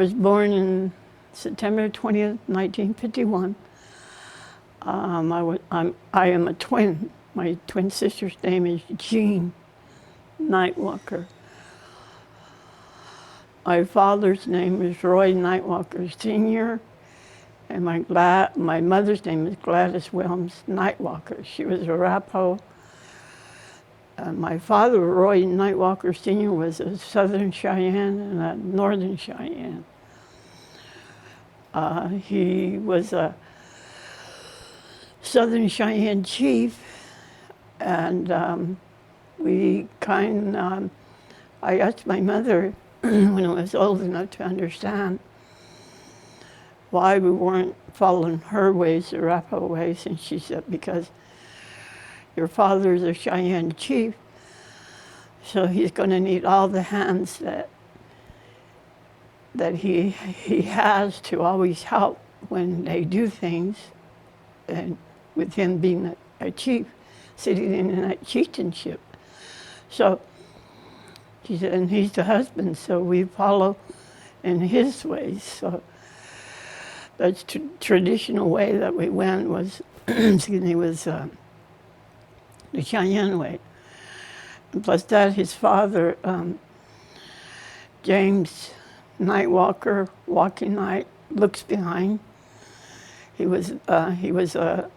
was born in September 20th, 1951. I am a twin. My twin sister's name is Jean Nightwalker. My father's name is Roy Nightwalker Sr., and my mother's name is Gladys Wilms Nightwalker. She was Arapaho. My father, Roy Nightwalker Sr., was a Southern Cheyenne and a Northern Cheyenne. He was a Southern Cheyenne chief, and I asked my mother when I was old enough to understand why we weren't following her ways, the Arapaho ways, and she said, because your father's a Cheyenne chief, so he's going to need all the hands that he has to always help when they do things, and with him being a chief, sitting in that chieftainship. So she said, and he's the husband, so we follow in his ways. So that's traditional way that we went was, the Cheyenne way. And plus that, his father, James Nightwalker, Walking Night, looks behind. He was a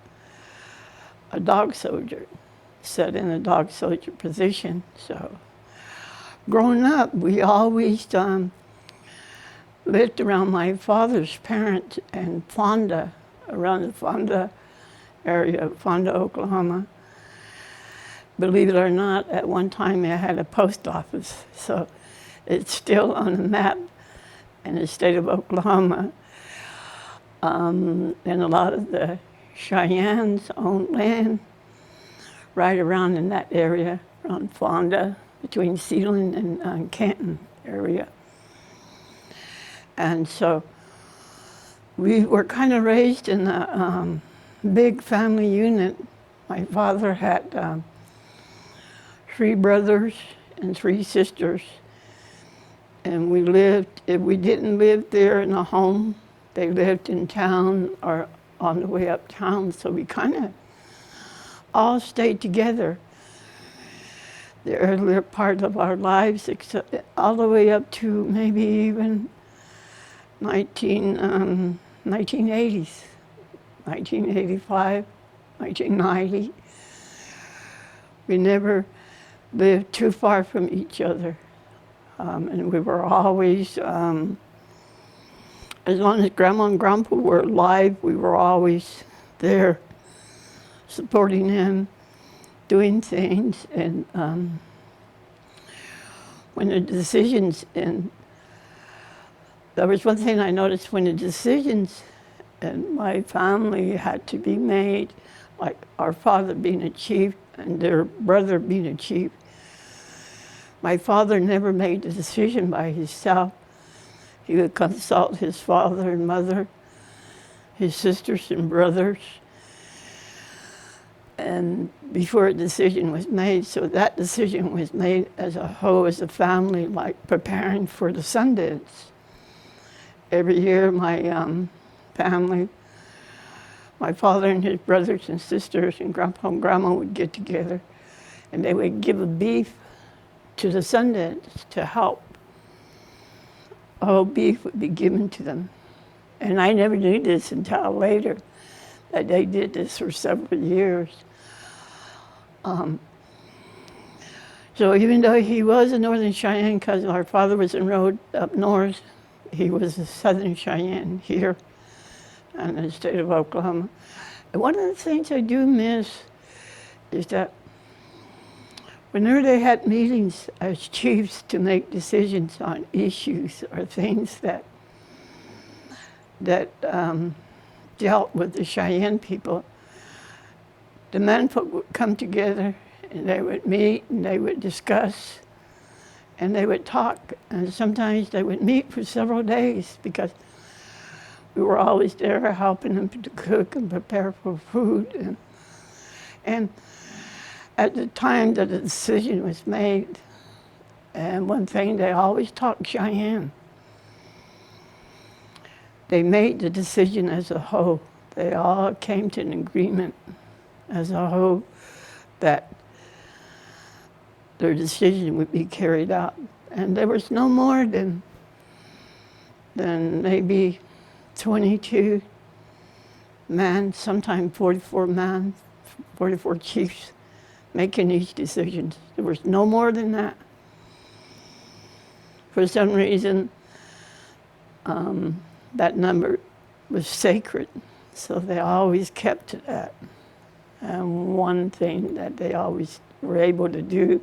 dog soldier, set in a dog soldier position. So growing up, we always lived around my father's parents in Fonda, around the Fonda area, Fonda, Oklahoma. Believe it or not, at one time I had a post office, so it's still on the map in the state of Oklahoma. And a lot of the Cheyennes owned land right around in that area, around Fonda, between Sealand and Canton area. And so we were kind of raised in a big family unit. My father had 3 brothers and 3 sisters. And we didn't live there in a home. They lived in town or on the way uptown. So we kind of all stayed together the earlier part of our lives, except all the way up to maybe even 1980s, 1985, 1990. We never lived too far from each other. And we were always, as long as Grandma and Grandpa were alive, we were always there supporting them, doing things. And when the decisions, and there was one thing I noticed, when the decisions in my family had to be made, like our father being a chief and their brother being a chief, my father never made the decision by himself. He would consult his father and mother, his sisters and brothers, and before a decision was made. So that decision was made as a whole, as a family, like preparing for the Sundance. Every year, my family, my father and his brothers and sisters and Grandpa and Grandma would get together, and they would give a beef to the Sundance to help. All beef would be given to them. And I never knew this until later, that they did this for several years. So even though he was a Northern Cheyenne, because our father was enrolled up north, he was a Southern Cheyenne here in the state of Oklahoma. And one of the things I do miss is that whenever they had meetings as chiefs to make decisions on issues or things that dealt with the Cheyenne people, the menfolk would come together and they would meet and they would discuss and they would talk. And sometimes they would meet for several days because we were always there helping them to cook and prepare for food. And at the time that the decision was made, and one thing, they always talked Cheyenne. they made the decision as a whole. They all came to an agreement as a whole that their decision would be carried out. And there was no more than maybe 22 men, sometimes 44 men, 44 chiefs making these decisions. There was no more than that. For some reason, that number was sacred, so they always kept to that. And one thing that they always were able to do,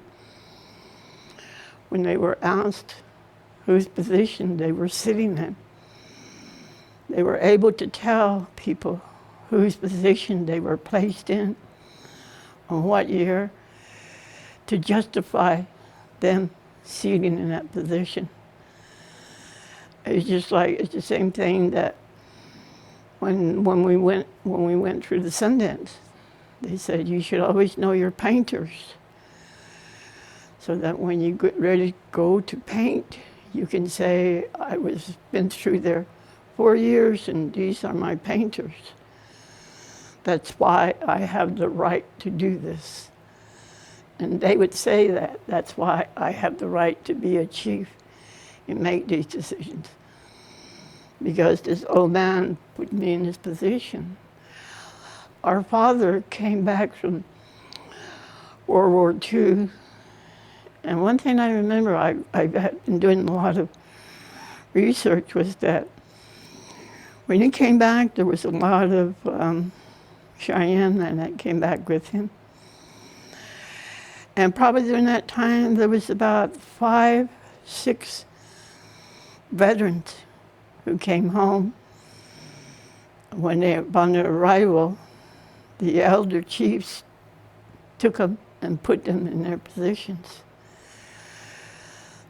when they were asked whose position they were sitting in, they were able to tell people whose position they were placed in, on what year, to justify them seating in that position. It's just like, it's the same thing that when we went through the Sundance, they said you should always know your painters, so that when you get ready to go to paint, you can say, I was been through there 4 years and these are my painters. That's why I have the right to do this. And they would say that, that's why I have the right to be a chief and make these decisions. Because this old man put me in this position. Our father came back from World War II, and one thing I remember, I've been doing a lot of research, was that when he came back, there was a lot of Cheyenne that came back with him. And probably during that time, there was about 5, 6 veterans who came home. When they, upon their arrival, the elder chiefs took them and put them in their positions.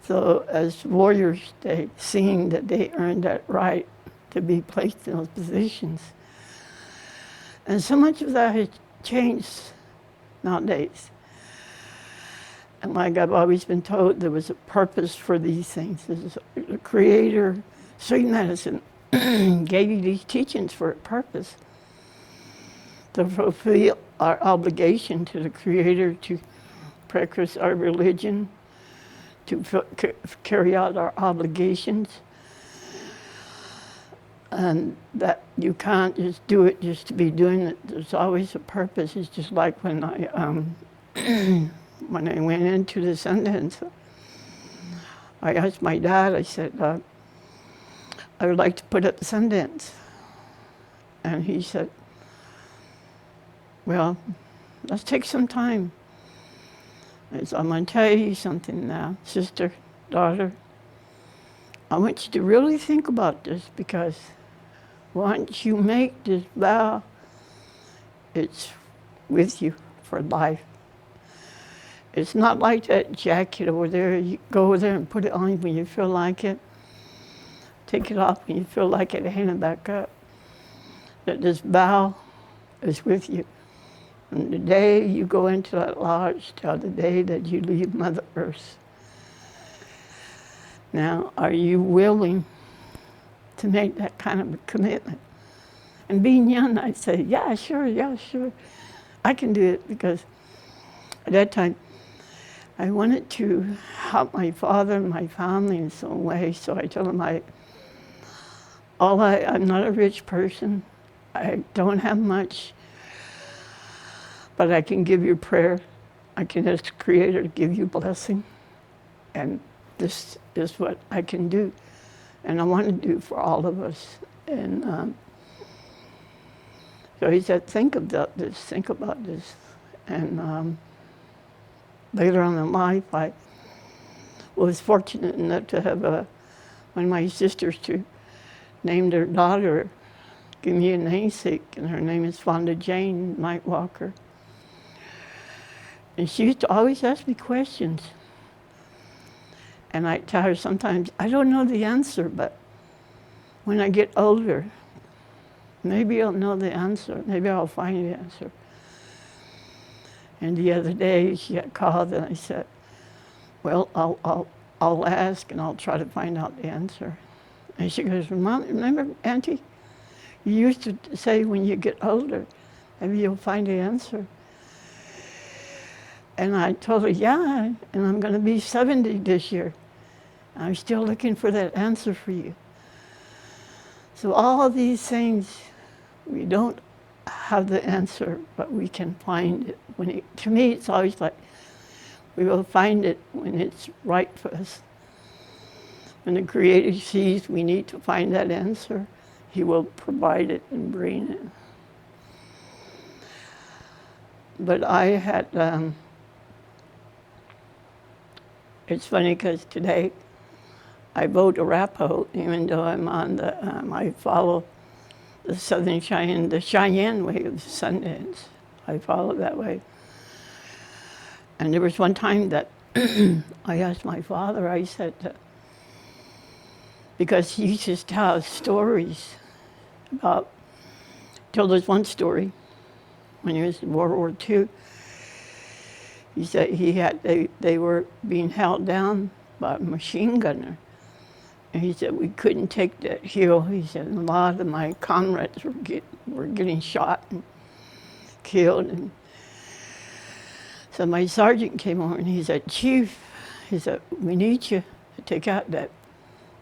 So as warriors, they seen that they earned that right to be placed in those positions. And so much of that has changed nowadays. And like I've always been told, there was a purpose for these things. The Creator, sweet medicine, gave you these teachings for a purpose. To fulfill our obligation to the Creator, to practice our religion, to carry out our obligations. And that you can't just do it just to be doing it. There's always a purpose. It's just like when when I went into the Sundance, I asked my dad, I said, I would like to put up the Sundance. And he said, well, let's take some time. I said, I'm going to tell you something now, sister, daughter. I want you to really think about this, because once you make this vow, it's with you for life. It's not like that jacket over there. You go over there and put it on when you feel like it. Take it off when you feel like it, hang it back up. That this vow is with you. From the day you go into that lodge till the day that you leave Mother Earth. Now, are you willing to make that kind of a commitment? And being young, I'd say, yeah, sure. I can do it, because at that time, I wanted to help my father and my family in some way. So I told him, I'm not a rich person. I don't have much, but I can give you prayer. I can ask the Creator to give you blessing. And this is what I can do. And I want to do for all of us. And so he said, think about this. And later on in life, I was fortunate enough to have one of my sisters to name their daughter, give me a namesake, and her name is Fonda Jane Nightwalker. And she used to always ask me questions. And I tell her sometimes, I don't know the answer, but when I get older, maybe I'll know the answer. Maybe I'll find the answer. And the other day, she got called, and I said, well, I'll ask, and I'll try to find out the answer. And she goes, Mom, remember, Auntie, you used to say when you get older, maybe you'll find the answer. And I told her, yeah, and I'm going to be 70 this year. I'm still looking for that answer for you. So all these things, we don't have the answer, but we can find it. To me, it's always like, we will find it when it's right for us. When the Creator sees we need to find that answer, He will provide it and bring it. But I had, it's funny because today I vote Arapaho, even though I'm on I follow the Southern Cheyenne, the Cheyenne way of the Sundance. I follow that way. And there was one time that I asked my father, I said, because he used to tell stories about, told us one story when he was in World War II. He said they were being held down by a machine gunner. And he said, we couldn't take that hill. He said, a lot of my comrades were getting shot and killed. And so my sergeant came over and he said, Chief, he said, we need you to take out that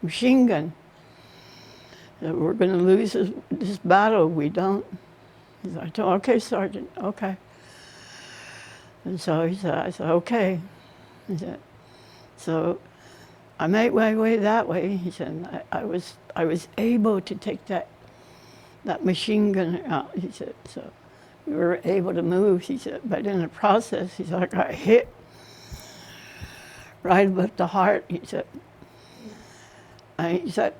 machine gun. We're going to lose this battle if we don't. He said, I told him, okay, Sergeant, okay. And so he said, I said, okay. He said, so I made my way that way. He said, I was able to take that machine gun out. He said, so we were able to move. He said, but in the process, he said, I got hit right above the heart. He said,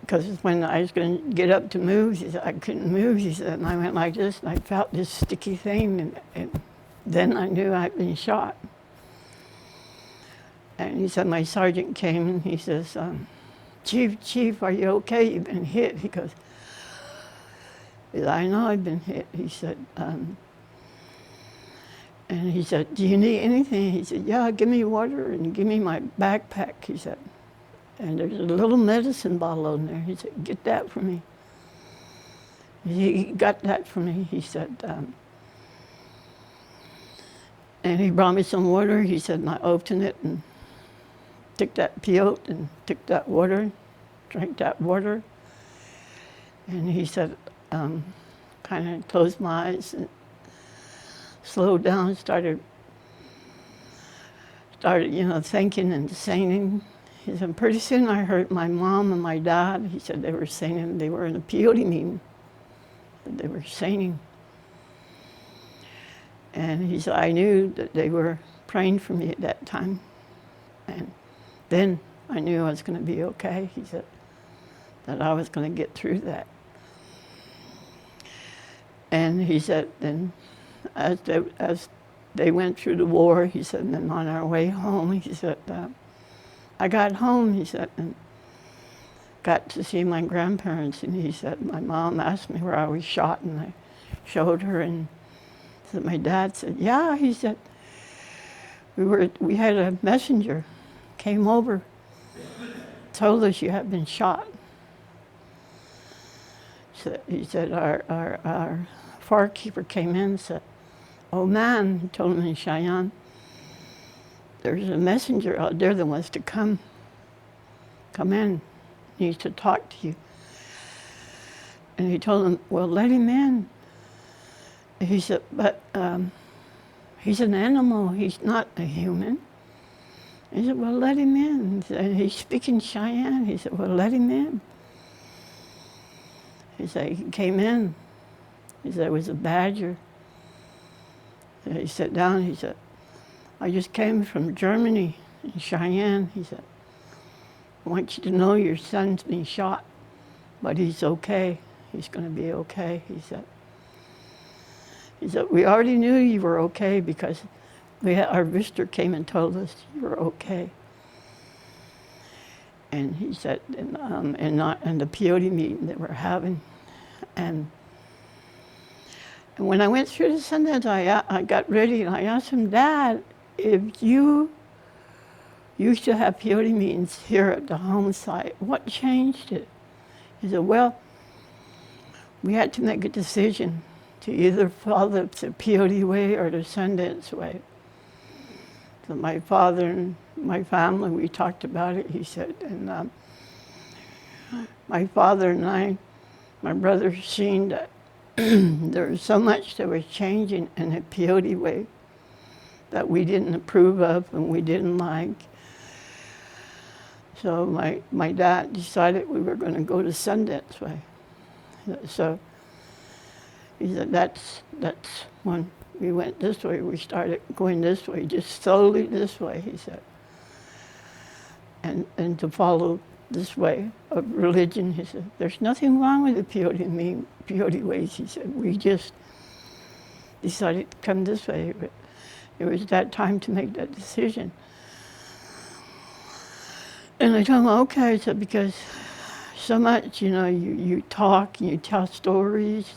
because when I was going to get up to move, he said, I couldn't move. He said, and I went like this, and I felt this sticky thing, and then I knew I'd been shot. And he said, my sergeant came, and he says, Chief, are you okay? You've been hit. He goes, I know I've been hit. He said, and he said, do you need anything? He said, yeah, give me water and give me my backpack, he said. And there's a little medicine bottle in there. He said, get that for me. He got that for me, he said. And he brought me some water. He said, and I opened it and took that peyote and took that water, drank that water. And he said, kind of closed my eyes and slowed down, started, thinking and singing. He said, pretty soon I heard my mom and my dad, he said they were singing, they were in a peyote meeting. They were singing. And he said, I knew that they were praying for me at that time. And then I knew I was going to be okay. He said that I was going to get through that. And he said, then as they went through the war, he said, and then on our way home, he said, I got home, he said, and got to see my grandparents. And he said, my mom asked me where I was shot, and I showed her, and said, my dad said, yeah, he said, we had a messenger came over, told us you had been shot. So he said, our fire keeper came in and said, oh man, he told him in Cheyenne, there's a messenger out there that wants to come in, needs to talk to you. And he told him, well, let him in. He said, but he's an animal, he's not a human. He said, well, let him in. And he's speaking Cheyenne. He said, well, let him in. He said, he came in. He said, it was a badger. And he sat down, he said, I just came from Germany, in Cheyenne. He said, I want you to know your son's been shot, but he's okay. He's going to be okay, he said. He said, we already knew you were okay because our visitor came and told us you were okay. And he said, and the peyote meeting that we're having, and when I went through the Sundance, I got ready and I asked him, Dad, if you used to have peyote meetings here at the home site, what changed it? He said, well, we had to make a decision to either follow the Peyote way or the Sundance way. So my father and my family, we talked about it, he said, and my father and I, my brother, seen that there was so much that was changing in the Peyote way that we didn't approve of and we didn't like. So my dad decided we were going to go to Sundance way. So he said, that's when we went this way, we started going this way, just slowly this way, he said. And to follow this way of religion, he said, there's nothing wrong with the Peyote ways, he said. We just decided to come this way. But it was that time to make that decision. And I told him, okay, so because so much, you talk and you tell stories.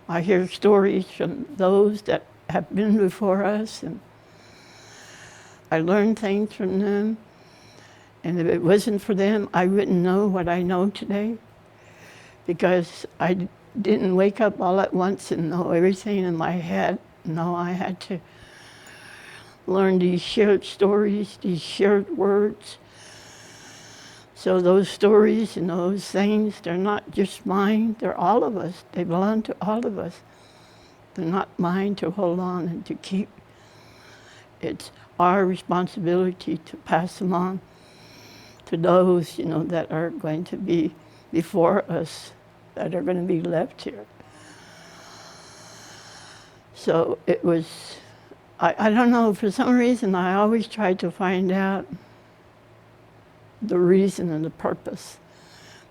I hear stories from those that have been before us, and I learn things from them. And if it wasn't for them, I wouldn't know what I know today, because I didn't wake up all at once and know everything in my head. No, I had to learn these shared stories, these shared words. So those stories and those things, they're not just mine, they're all of us. They belong to all of us. They're not mine to hold on and to keep. It's our responsibility to pass them on to those, that are going to be before us, that are going to be left here. So it was, I don't know, for some reason I always tried to find out the reason and the purpose.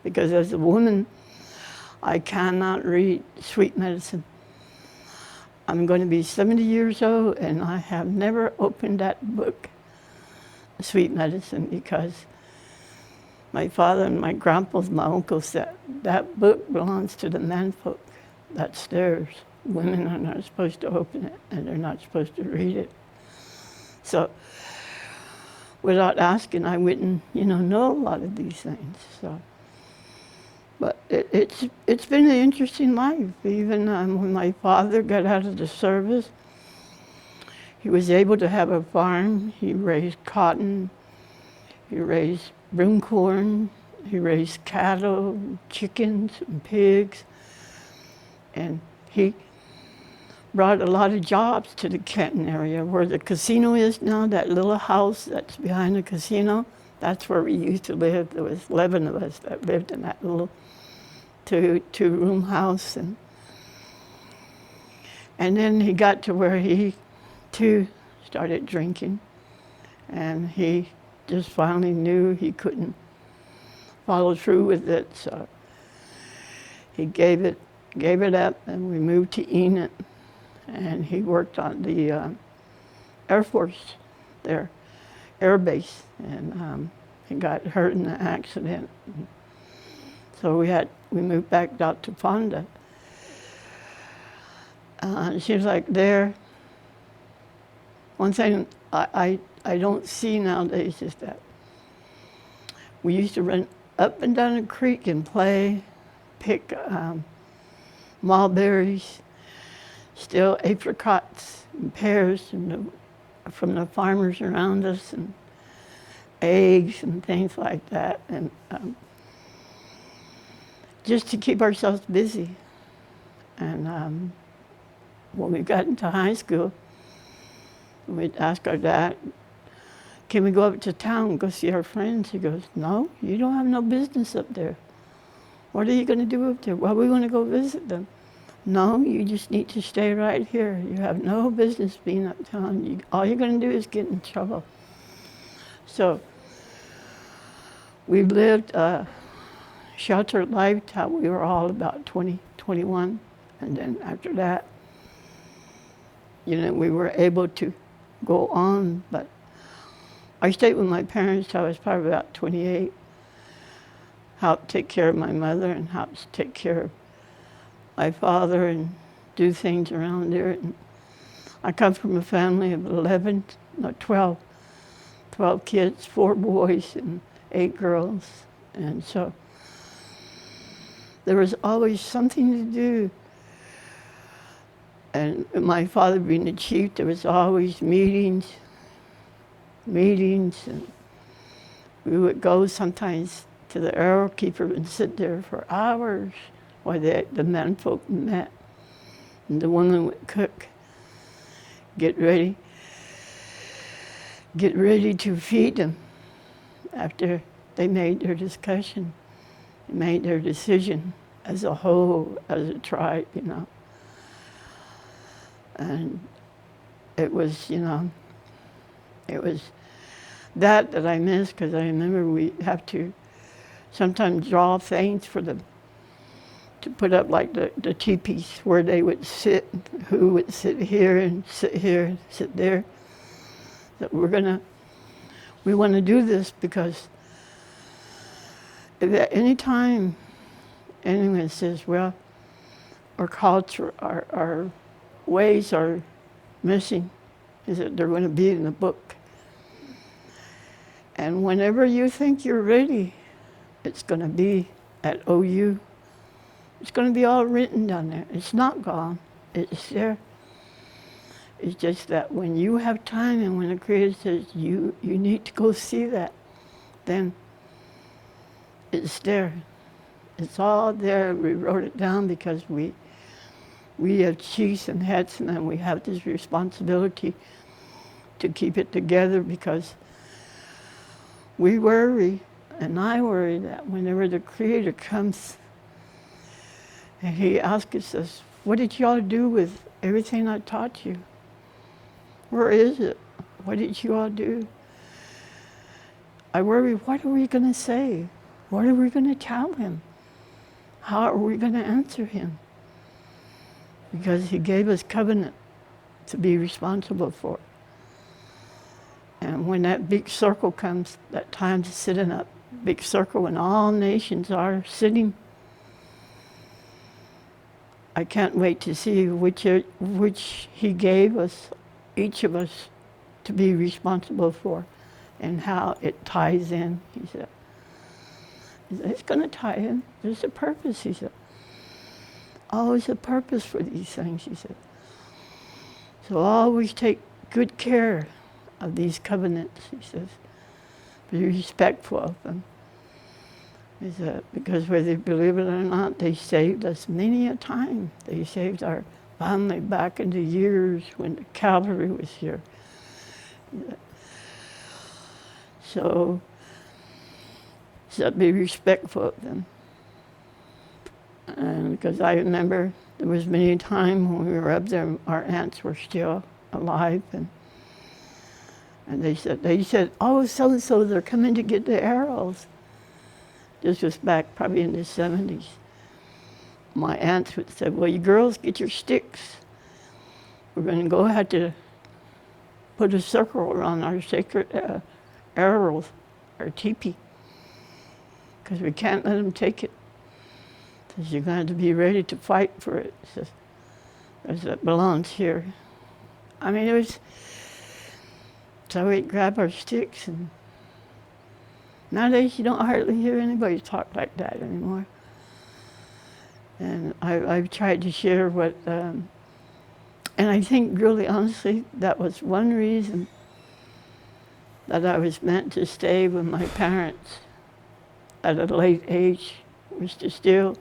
Because as a woman, I cannot read sweet medicine. I'm going to be 70 years old and I have never opened that book, Sweet Medicine, because my father and my grandpas, my uncles said, that book belongs to the menfolk. That's theirs. Women are not supposed to open it and they're not supposed to read it. So without asking, I wouldn't, know a lot of these things. So, but it's been an interesting life. Even when my father got out of the service, he was able to have a farm. He raised cotton. He raised broomcorn. He raised cattle, chickens, and pigs. And he brought a lot of jobs to the Canton area where the casino is now, that little house that's behind the casino. That's where we used to live. There was 11 of us that lived in that little two-room house. And then he got to where he, too, started drinking. And he just finally knew he couldn't follow through with it. So he gave it up, and we moved to Enid. And he worked on the Air Force there, Air Base, and he got hurt in an accident. So we moved back out to Fonda. It seems like there, one thing I don't see nowadays is that we used to run up and down the creek and play, pick mulberries, steal apricots and pears from the farmers around us, and eggs and things like that, and just to keep ourselves busy. And when we got into high school, we'd ask our dad, can we go up to town and go see our friends? He goes, no, you don't have no business up there. What are you going to do up there? Well, we want to go visit them. No, you just need to stay right here. You have no business being uptown. All you're going to do is get in trouble. So we lived a sheltered life till we were all about 20, 21. And then after that, we were able to go on. But I stayed with my parents till I was probably about 28. Helped take care of my mother and helped take care of my father and do things around there. And I come from a family of 12 kids, 4 boys and 8 girls. And so there was always something to do. And my father being the chief, there was always meetings, and we would go sometimes to the arrow keeper and sit there for hours while the men folk met. And the woman would cook, get ready to feed them after they made their discussion, made their decision as a whole, as a tribe, you know. And it was, you know, it was that I miss, because I remember we have to sometimes draw things for them to put up, like the teepees where they would sit, who would sit here and sit there. That we want to do this because if at any time anyone says, well, our culture, our ways are missing, is that they're going to be in the book. And whenever you think you're ready, it's going to be at OU. It's going to be all written down there. It's not gone. It's there. It's just that when you have time and when the Creator says you need to go see that, then it's there. It's all there. We wrote it down because we have chiefs and heads, and then we have this responsibility to keep it together, because we worry, and I worry, that whenever the Creator comes and He asks us, what did y'all do with everything I taught you? Where is it? What did you all do? I worry, what are we going to say? What are we going to tell Him? How are we going to answer Him? Because He gave us covenant to be responsible for. And when that big circle comes, that time to sit in that big circle when all nations are sitting, I can't wait to see which He gave us, each of us, to be responsible for, and how it ties in, He said. It's going to tie in. There's a purpose, He said. Always a purpose for these things, He said. So always take good care of these covenants, He says. Be respectful of them. He said, because whether you believe it or not, they saved us many a time. They saved our family back in the years when the cavalry was here. So be respectful of them. And because I remember there was many a time when we were up there, our aunts were still alive, and they said, oh, so they're coming to get the arrows. This was back probably in the 70s. My aunts would say, well, you girls, get your sticks. We're going to go have to put a circle around our sacred arrows, our teepee, because we can't let them take it. Says, you're going to be ready to fight for it. Says, it belongs here. I mean, it was, so we'd grab our sticks, and nowadays you don't hardly hear anybody talk like that anymore. And I've tried to share what, and I think really honestly, that was one reason that I was meant to stay with my parents at a late age, was to still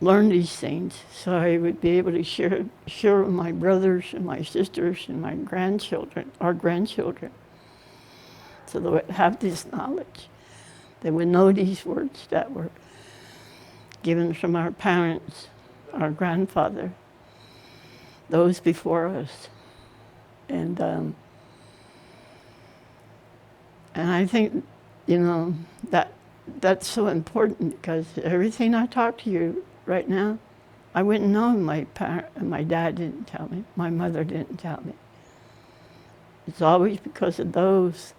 learn these things, so I would be able to share with my brothers and my sisters and my grandchildren, our grandchildren, so they would have this knowledge. They would know these words that were given from our parents, our grandfather, those before us. And I think, you know, that's so important, because everything I talk to you right now, I wouldn't know my dad didn't tell me, my mother didn't tell me. It's always because of those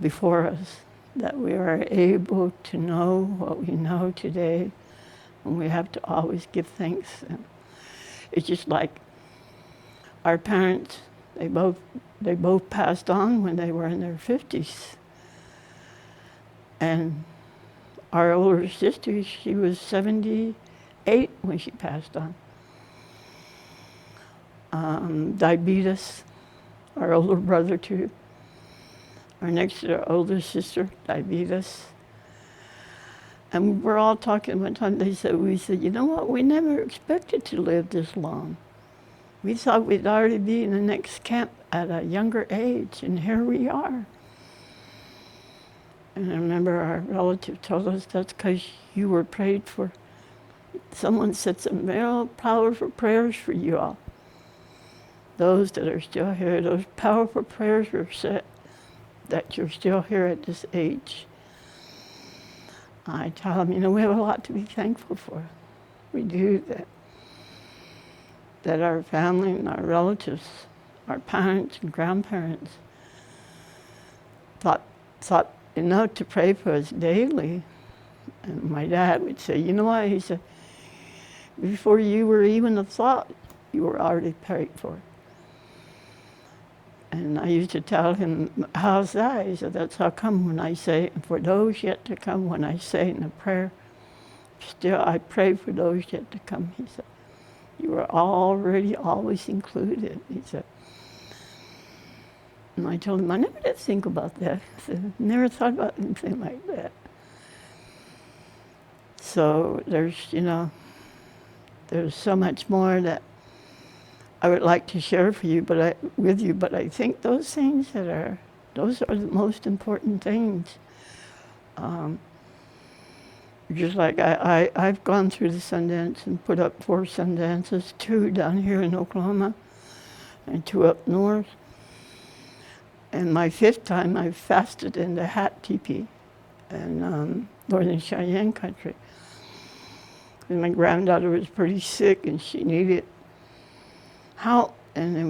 before us that we are able to know what we know today, and we have to always give thanks. And it's just like our parents, they both passed on when they were in their 50s. And our older sister, she was 78 when she passed on. Diabetes, our older brother too. Our next to our older sister, diabetes. And we're all talking one time, we said, you know what, we never expected to live this long. We thought we'd already be in the next camp at a younger age, and here we are. And I remember our relative told us that's because you were prayed for. Someone said some real powerful prayers for you all. Those that are still here, those powerful prayers were said that you're still here at this age. I tell them, you know, we have a lot to be thankful for. We do that our family and our relatives, our parents and grandparents thought enough to pray for us daily. And my dad would say, you know what, he said, before you were even a thought, you were already prayed for. And I used to tell him, how's that? He said, that's how come when I say, for those yet to come, when I say in a prayer, still I pray for those yet to come. He said, you were already always included. He said, and I told him, I never did think about that. I said, never thought about anything like that. So there's so much more that I would like to share with you, but I think those things those are the most important things. Just like I've gone through the Sundance and put up 4 Sundances, 2 down here in Oklahoma and 2 up north. And my 5th time I fasted in the Hat Teepee in northern Cheyenne country. And my granddaughter was pretty sick and she needed help, and it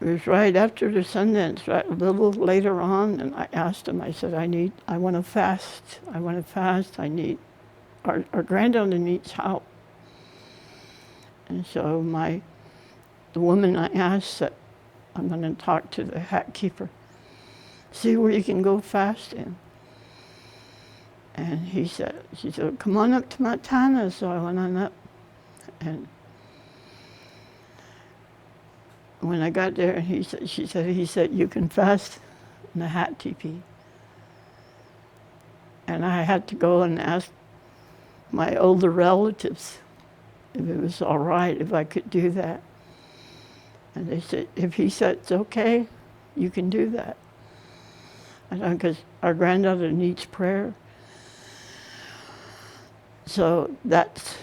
was right after the Sundance, right a little later on, and I asked him, I said, I want to fast, our granddaughter needs help. And so the woman I asked said, I'm going to talk to the hat keeper, see where you can go fasting. And she said, come on up to Montana. So I went on up, and when I got there, he said, you can fast in the Hat Teepee. And I had to go and ask my older relatives if it was all right, if I could do that. And they said, if he said it's okay, you can do that. Because our granddaughter needs prayer. So that's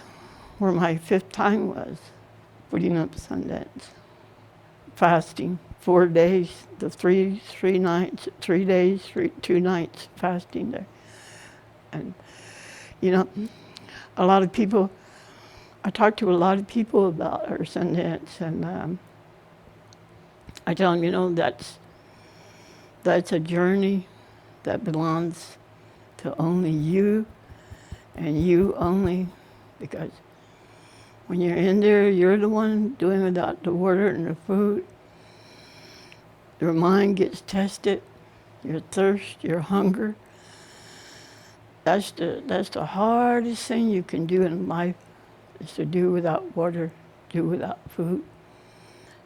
where my 5th time was, putting up Sundance. Fasting 4 days, the 3 nights, 3 days, 2 nights fasting there. And, a lot of people, I talked to a lot of people about our Sundance, and I tell them, that's a journey that belongs to only you and you only, because when you're in there, you're the one doing without the water and the food. Your mind gets tested, your thirst, your hunger. That's the hardest thing you can do in life, is to do without water, do without food,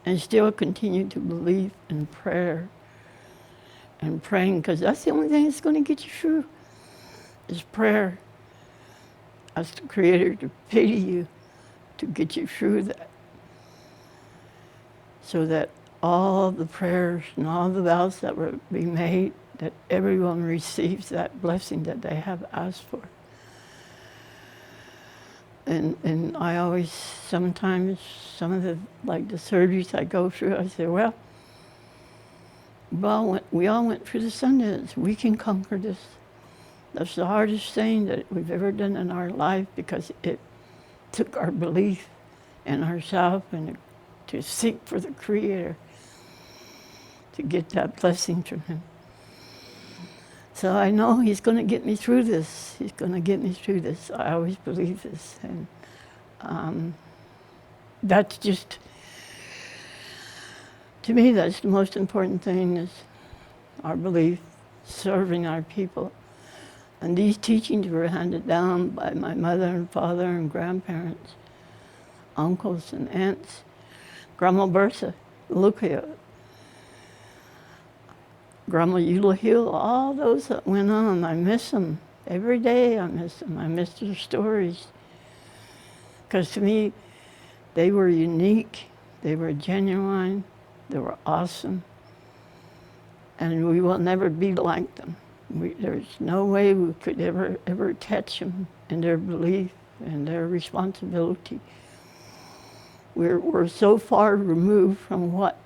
and still continue to believe in prayer and praying, because that's the only thing that's going to get you through, is prayer. Ask the Creator to pity you, to get you through that, so that all the prayers and all the vows that will be made, that everyone receives that blessing that they have asked for. And I always, sometimes, some of the surgeries I go through, I say, well, we all went through the Sundance. We can conquer this. That's the hardest thing that we've ever done in our life, because it took our belief in ourselves and to seek for the Creator to get that blessing from Him. So I know He's going to get me through this. He's going to get me through this. I always believe this. And that's just, to me, that's the most important thing, is our belief, serving our people, And these teachings were handed down by my mother and father and grandparents, uncles and aunts, Grandma Bertha, Lucia, Grandma Eula Hill, all those that went on. I miss them. Every day I miss them. I miss their stories. Because to me, they were unique, they were genuine, they were awesome, and we will never be like them. There's no way we could ever catch them in their belief and their responsibility. We're so far removed from what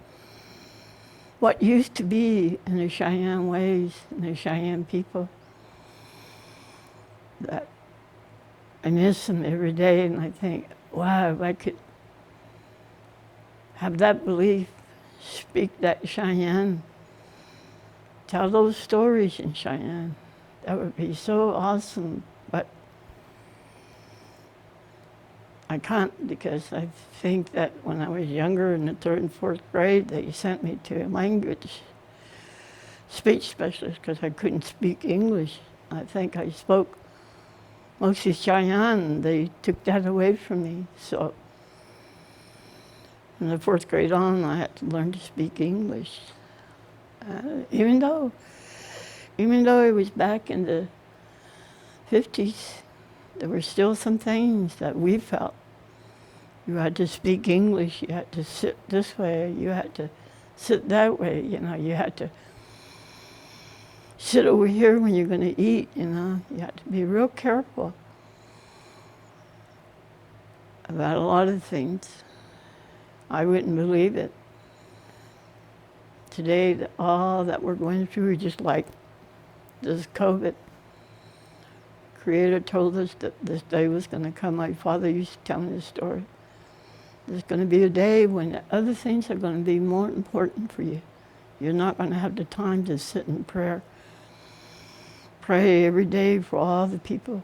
used to be in the Cheyenne ways and the Cheyenne people that I miss them every day, and I think, wow, if I could have that belief, speak that Cheyenne, tell those stories in Cheyenne, that would be so awesome. But I can't, because I think that when I was younger in the 3rd and 4th grade, they sent me to a language speech specialist because I couldn't speak English. I think I spoke mostly Cheyenne. They took that away from me. So from the 4th grade on, I had to learn to speak English. Even though it was back in the 50s, there were still some things that we felt. You had to speak English, you had to sit this way, you had to sit that way, you had to sit over here when you're going to eat, you had to be real careful about a lot of things. I wouldn't believe it. Today, all that we're going through, just like this COVID, Creator told us that this day was going to come. My father used to tell me this story. There's going to be a day when other things are going to be more important for you. You're not going to have the time to sit in prayer. Pray every day for all the people.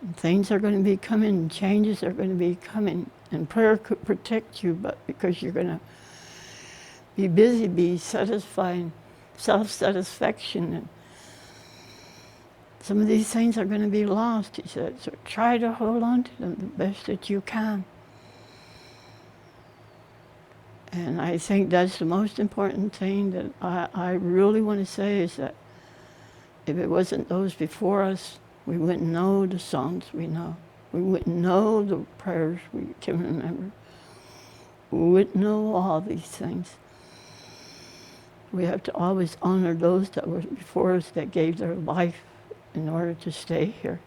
And things are going to be coming, changes are going to be coming. And prayer could protect you, but because you're going to be busy, be satisfying, self-satisfaction. And some of these things are going to be lost, he said. So try to hold on to them the best that you can. And I think that's the most important thing that I really want to say is that if it wasn't those before us, we wouldn't know the songs we know. We wouldn't know the prayers we can remember. We wouldn't know all these things. We have to always honor those that were before us that gave their life in order to stay here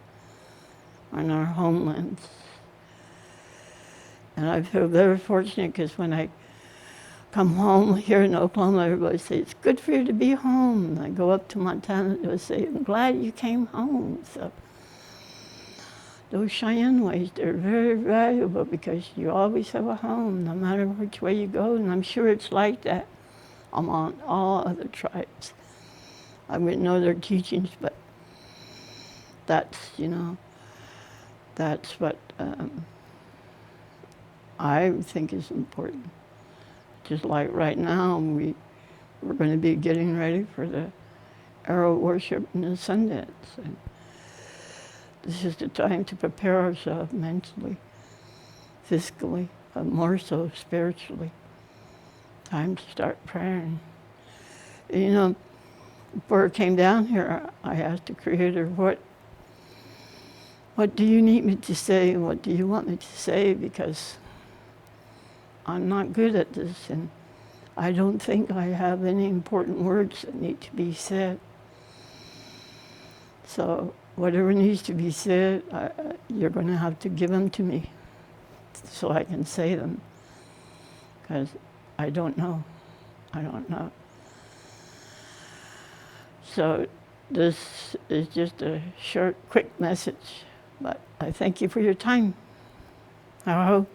on our homelands. And I feel very fortunate because when I come home here in Oklahoma, everybody says, it's good for you to be home. And I go up to Montana, they'll say, I'm glad you came home. So those Cheyenne ways, they're very valuable because you always have a home, no matter which way you go. And I'm sure it's like that among all other tribes. I wouldn't know their teachings, but that's, that's what I think is important. Just like right now, we're going to be getting ready for the arrow worship and the Sundance. And this is the time to prepare ourselves mentally, physically, but more so spiritually. Time to start praying. Before I came down here, I asked the Creator, what do you need me to say and what do you want me to say? Because I'm not good at this, and I don't think I have any important words that need to be said. So whatever needs to be said, you're going to have to give them to me so I can say them, because I don't know. So this is just a short, quick message, but I thank you for your time. Arapaho.